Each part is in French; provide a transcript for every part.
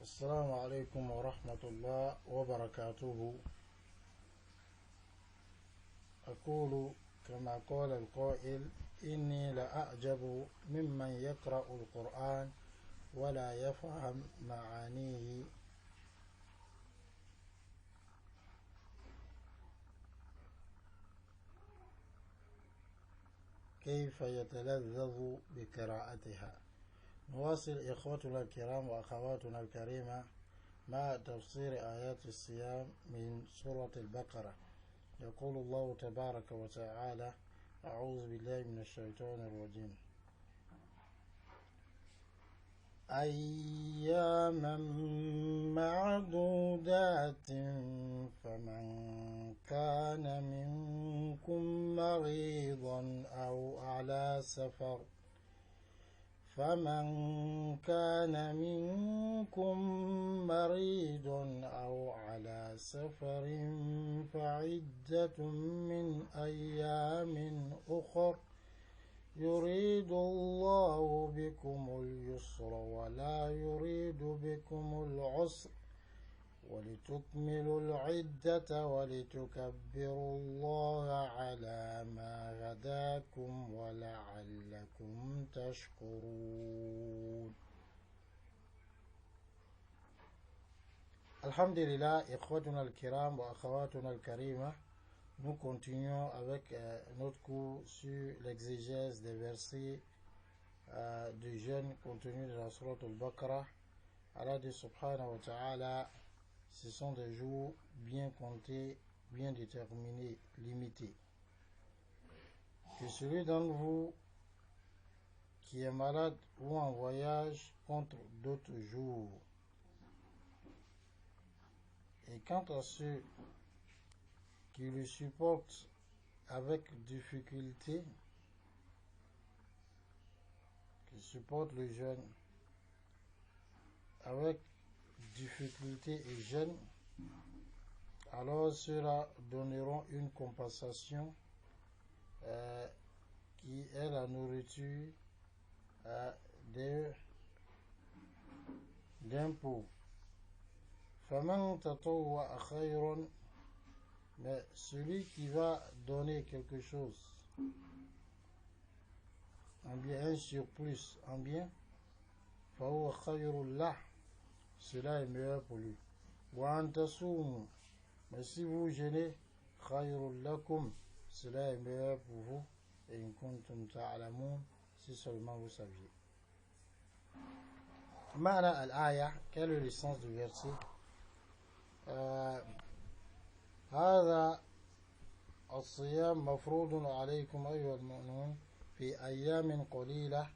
السلام عليكم ورحمة الله وبركاته. أقول كما قال القائل: إني لأعجب ممن يقرأ القرآن ولا يفهم معانيه، كيف يتلذذ بقراءتها. نواصل إخوتنا الكرام وأخواتنا الكريمة مع تفسير آيات الصيام من سورة البقرة. يقول الله تبارك وتعالى: أعوذ بالله من الشيطان الرجيم: أياما معدودات، فمن كان منكم مريضا أو على سفر فعدة من أيام أخر، يريد الله بكم اليسر ولا يريد بكم العسر، ولتكملوا العدة ولتكبروا الله على ما هداكم ولعلكم تشكرون. Alhamdulillah, ikhwatuna al-kiram wa akhawatuna al-karima, nous continuons avec notre cours sur l'exégèse des versets du jeûne contenu dans la sourate al-Baqarah. Allah dit subhanahu wa ta'ala: ce sont des jours bien comptés, bien déterminés, limités. Que celui d'entre vous qui est malade ou en voyage contre d'autres jours. Et quant à ceux qui le supportent avec difficulté, qui supportent le jeûne avec difficulté et jeûne, alors ceux-là donneront une compensation qui est la nourriture d'un pauvre. فَمَنْ تَطَوَّعَ خَيْرًا, mais celui qui va donner quelque chose, un bien, un surplus en bien, فَهُوَ خَيْرٌ لَهُ, cela est meilleur pour lui. وَأَنْ تَصُومُوا, mais si vous jeûnez, خَيْرٌ لَكُمْ, cela est meilleur pour vous. Et إِن كُنتُمْ تَعْلَمُونَ, si seulement vous saviez. معنى الآية, quel est le sens du verset? هذا الصيام مفروض عليكم أيها المؤمنون في أيام قليلة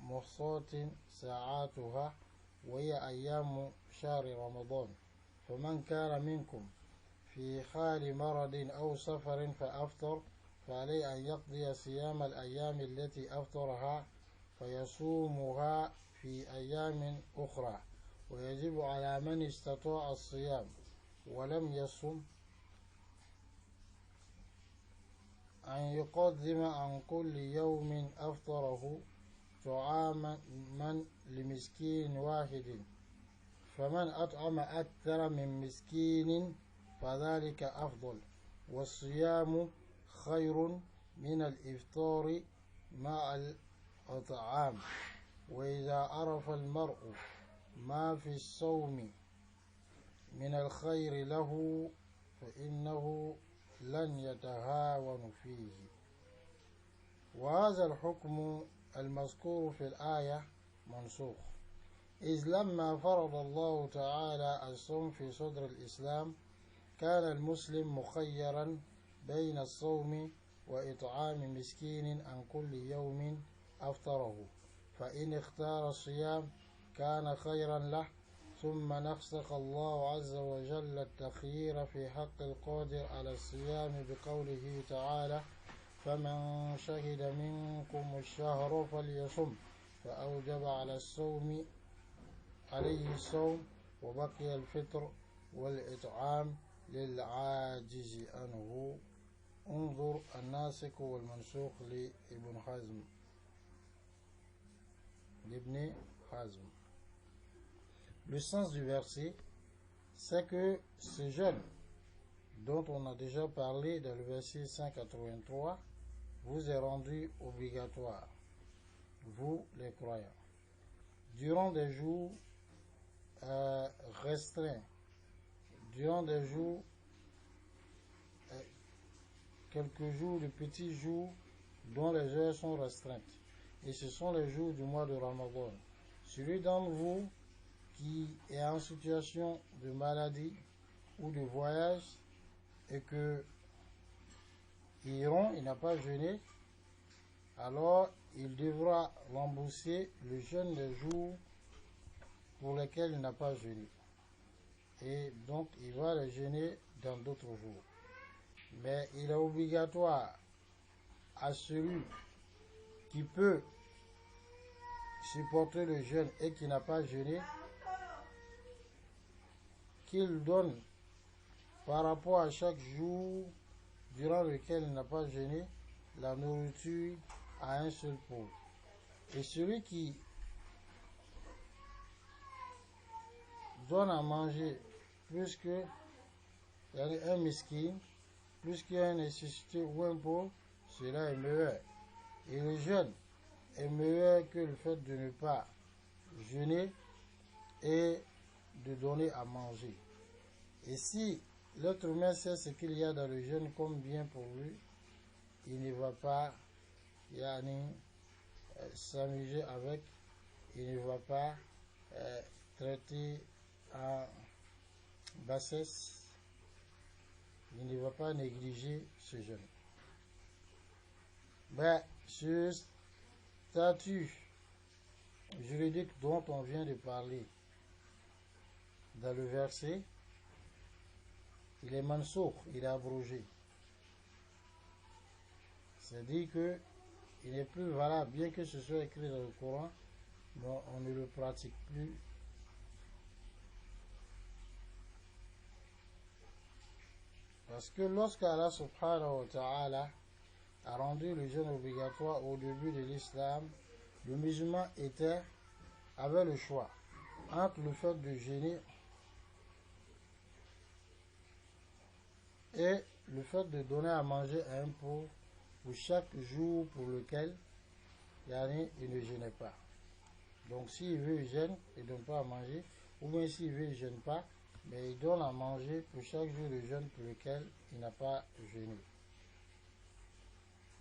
محصات ساعاتها، وهي أيام شهر رمضان. فمن كان منكم في حال مرض أو سفر فأفطر، فعليه أن يقضي صيام الأيام التي أفطرها فيصومها في أيام أخرى. ويجب على من استطاع الصيام ولم يصم أن يقدم عن كل يوم أفطره طعاما لمسكين واحد، فمن أطعم أكثر من مسكين فذلك أفضل. والصيام خير من الإفطار مع الإطعام. وإذا عرف المرء ما في الصوم من الخير له فإنه لن يتهاون فيه. وهذا الحكم المذكور في الآية منسوخ، إذ لما فرض الله تعالى الصوم في صدر الإسلام كان المسلم مخيرا بين الصوم وإطعام مسكين عن كل يوم أفطره، فإن اختار الصيام كان خيرا له. ثم نسخ الله عز وجل التخيير في حق القادر على الصيام بقوله تعالى: فمن شهد منكم الشهر فليصم، فأوجب عليه الصوم، وبقي الفطر والإطعام للعاجز عنه. انظر الناسخ والمنسوخ لابن حزم. Le sens du verset, c'est que ce jeûne dont on a déjà parlé dans le verset 183 vous est rendu obligatoire, vous les croyants, durant des jours restreints, durant des jours, quelques jours, de petits jours dont les heures sont restreintes. Et ce sont les jours du mois de Ramadan. Celui d'entre vous qui est en situation de maladie ou de voyage et que il n'a pas jeûné, alors il devra rembourser le jeûne des jours pour lesquels il n'a pas jeûné. Et donc il va le jeûner dans d'autres jours. Mais il est obligatoire à celui qui peut supporter le jeûne et qui n'a pas jeûné, qu'il donne par rapport à chaque jour durant lequel il n'a pas jeûné la nourriture à un seul pauvre. Et celui qui donne à manger plus que un miskin, plus qu'un nécessité ou un pauvre, cela est meilleur. Et le jeûne est meilleur que le fait de ne pas jeûner et de donner à manger. Et si l'être humain sait ce qu'il y a dans le jeûne comme bien pour lui, il ne va pas s'amuser avec, il ne va pas traiter en bassesse, il ne va pas négliger ce jeûne. Mais ce statut juridique dont on vient de parler dans le verset, il est mansoukh, il est abrogé. C'est-à-dire que il n'est plus valable, bien que ce soit écrit dans le Coran, mais on ne le pratique plus. Parce que lorsque Allah subhanahu wa ta'ala a rendu le jeûne obligatoire au début de l'islam, le musulman avait le choix entre le fait de jeûner et le fait de donner à manger à un pauvre pour chaque jour pour lequel il ne jeûnait pas. Donc s'il veut, il jeûne, il ne donne pas à manger, ou bien s'il veut, il ne jeûne pas, mais il donne à manger pour chaque jour de jeûne pour lequel il n'a pas jeûné.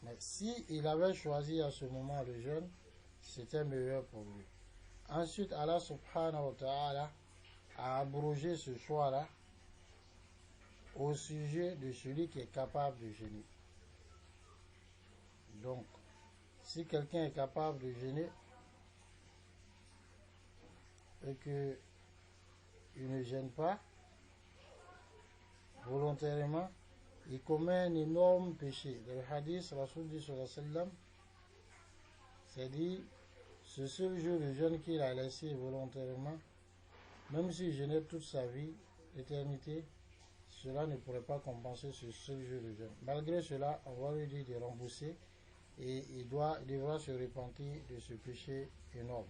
Mais s'il avait choisi à ce moment le jeûne, c'était meilleur pour lui. Ensuite, Allah subhanahu wa ta'ala a abrogé ce choix-là au sujet de celui qui est capable de jeûner. Donc, si quelqu'un est capable de jeûner et qu'il ne gêne pas volontairement, il commet un énorme péché. Dans le hadith, Rasul dit sallallahu alayhi wa sallam, c'est dit, ce seul jour de jeûne qu'il a laissé volontairement, même s'il jeûnait toute sa vie, l'éternité, cela ne pourrait pas compenser ce seul jour de jeûne. Malgré cela, on va lui dire de rembourser et il devra se repentir de ce péché énorme.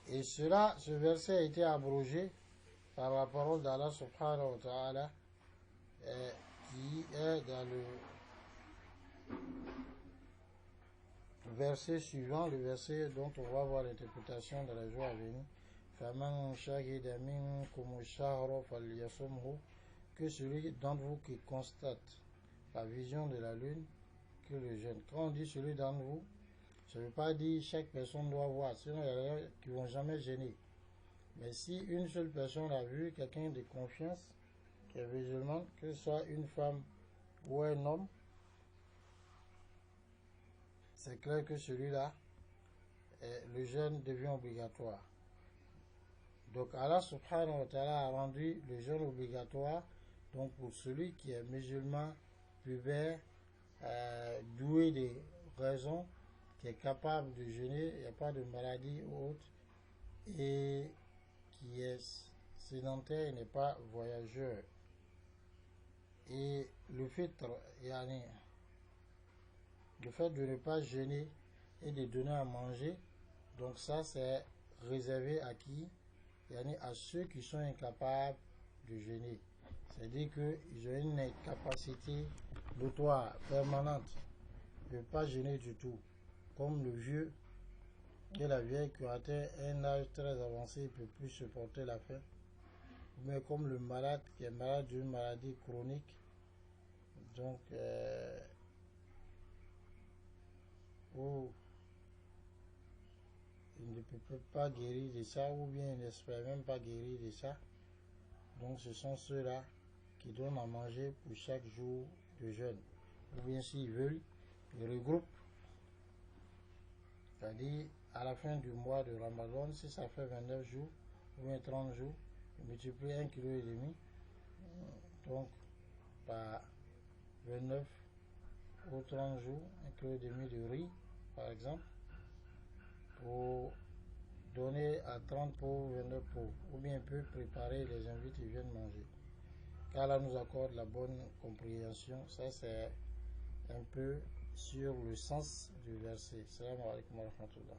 Et ce verset a été abrogé par la parole d'Allah subhanahu wa ta'ala qui est dans le verset suivant, le verset dont on va voir l'interprétation dans la jour à venir. فَمَنْ شَهِدَ مِنْكُمُ الشَّهْرَ فَلْيَصُمْهُ, que celui d'entre vous qui constate la vision de la lune, que le jeûne. Quand on dit celui d'entre vous, ça ne veut pas dire chaque personne doit voir, sinon il y en a qui ne vont jamais gêner. Mais si une seule personne a vu, quelqu'un de confiance, qui est musulman, que ce soit une femme ou un homme, c'est clair que celui-là, le jeûne devient obligatoire. Donc Allah subhanahu wa ta'ala a rendu le jeûne obligatoire, donc pour celui qui est musulman, pubère, doué de raison, qui est capable de jeûner, il n'y a pas de maladie ou autre, et qui est sédentaire et n'est pas voyageur. Et le fitr, Le fait de ne pas jeûner et de donner à manger, donc ça c'est réservé à qui? À ceux qui sont incapables de jeûner. C'est-à-dire qu'ils ont une incapacité notoire, permanente, de ne pas jeûner du tout. Comme le vieux et la vieille qui ont atteint un âge très avancé, ne peut plus supporter la faim. Mais comme le malade qui est malade d'une maladie chronique, donc où il ne peut pas guérir de ça, ou bien il n'espère même pas guérir de ça. Donc ce sont ceux-là qui donnent à manger pour chaque jour de jeûne. Ou bien s'ils veulent, ils regroupent. C'est-à-dire, à la fin du mois de Ramadan, si ça fait 29 jours, ou bien 30 jours, ils multiplient 1,5 kg, donc par 29 ou 30 jours, 1,5 kg de riz, par exemple, pour donner à 30 pauvres, 29 pauvres, ou bien peut préparer, les invités viennent manger. Qu'Allah nous accorde la bonne compréhension, ça c'est un peu sur le sens du verset. Salam alaikum wa rahmatullah.